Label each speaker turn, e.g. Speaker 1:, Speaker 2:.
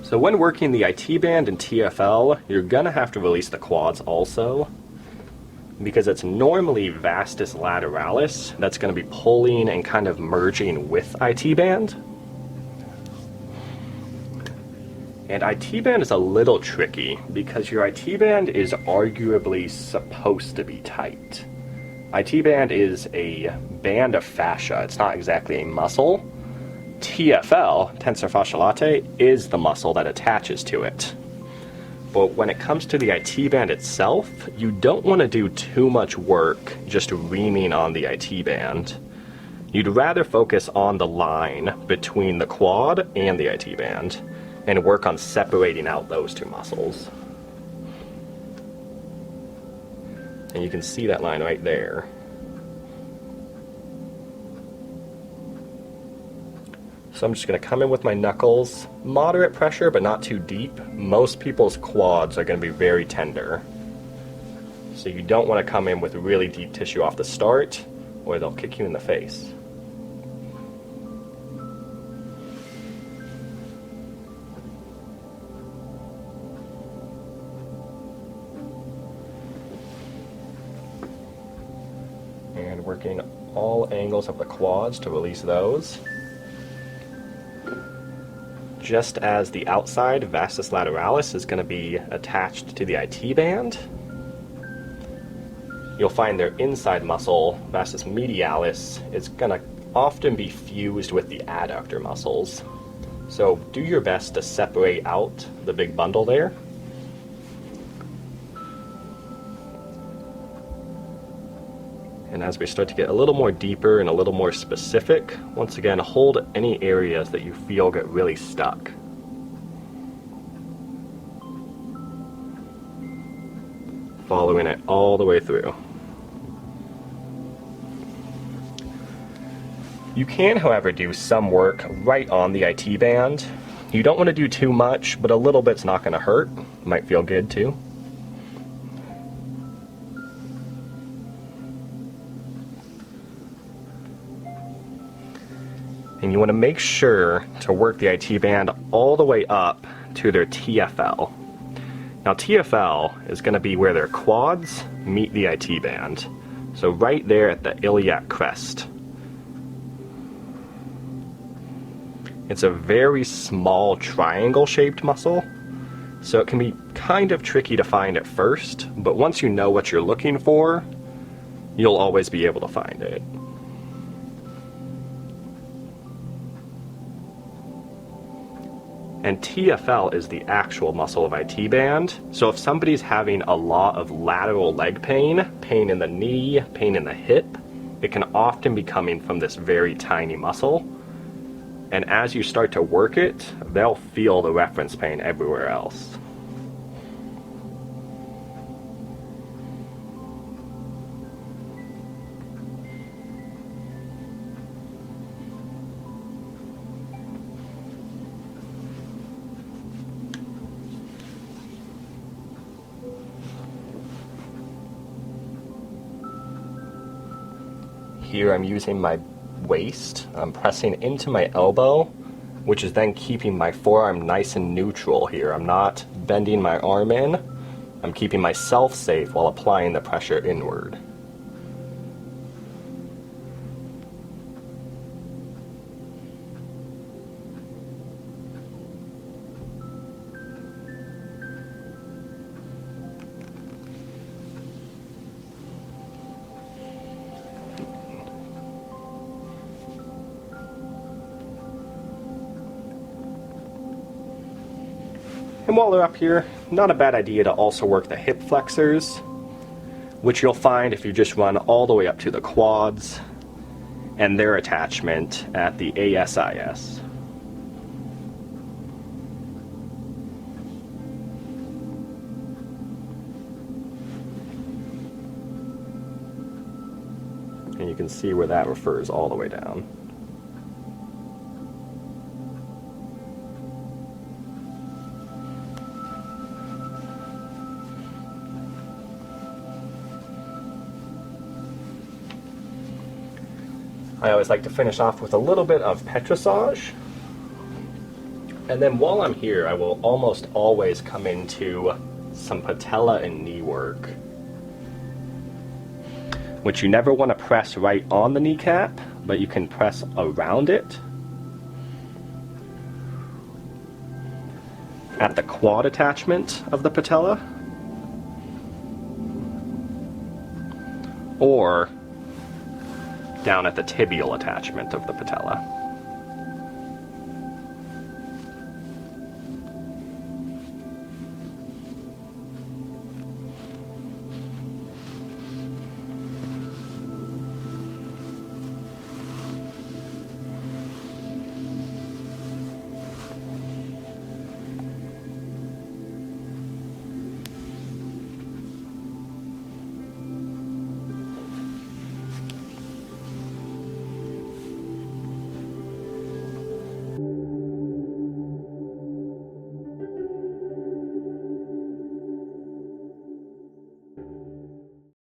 Speaker 1: So when working the IT band and TFL, you're gonna have to release the quads also, because it's normally vastus lateralis that's gonna be pulling and kind of merging with IT band. And IT band is a little tricky because your IT band is arguably supposed to be tight. IT band is a band of fascia, it's not exactly a muscle. TFL, tensor fasciae latae, is the muscle that attaches to it. But when it comes to the IT band itself, you don't want to do too much work just reaming on the IT band. You'd rather focus on the line between the quad and the IT band and work on separating out those two muscles. And you can see that line right there. So I'm just going to come in with my knuckles, moderate pressure but not too deep. Most people's quads are going to be very tender. So you don't want to come in with really deep tissue off the start or they'll kick you in the face. And working all angles of the quads to release those. Just as the outside vastus lateralis is going to be attached to the IT band, you'll find their inside muscle, vastus medialis, is going to often be fused with the adductor muscles. So do your best to separate out the big bundle there. And as we start to get a little more deeper and a little more specific, once again, hold any areas that you feel get really stuck. Following it all the way through. You can, however, do some work right on the IT band. You don't want to do too much, but a little bit's not going to hurt. Might feel good too. And you want to make sure to work the IT band all the way up to their TFL. Now TFL is going to be where their quads meet the IT band. So right there at the iliac crest. It's a very small triangle shaped muscle, so it can be kind of tricky to find at first, but once you know what you're looking for, you'll always be able to find it. And TFL is the actual muscle of IT band. So if somebody's having a lot of lateral leg pain, pain in the knee, pain in the hip, it can often be coming from this very tiny muscle. And as you start to work it, they'll feel the reference pain everywhere else. Here I'm using my waist, I'm pressing into my elbow, which is then keeping my forearm nice and neutral here. I'm not bending my arm in, I'm keeping myself safe while applying the pressure inward. And while they're up here, not a bad idea to also work the hip flexors, which you'll find if you just run all the way up to the quads and their attachment at the ASIS. And you can see where that refers all the way down. I always like to finish off with a little bit of petrissage. And then while I'm here, I will almost always come into some patella and knee work, which you never want to press right on the kneecap, but you can press around it at the quad attachment of the patella, or down at the tibial attachment of the patella.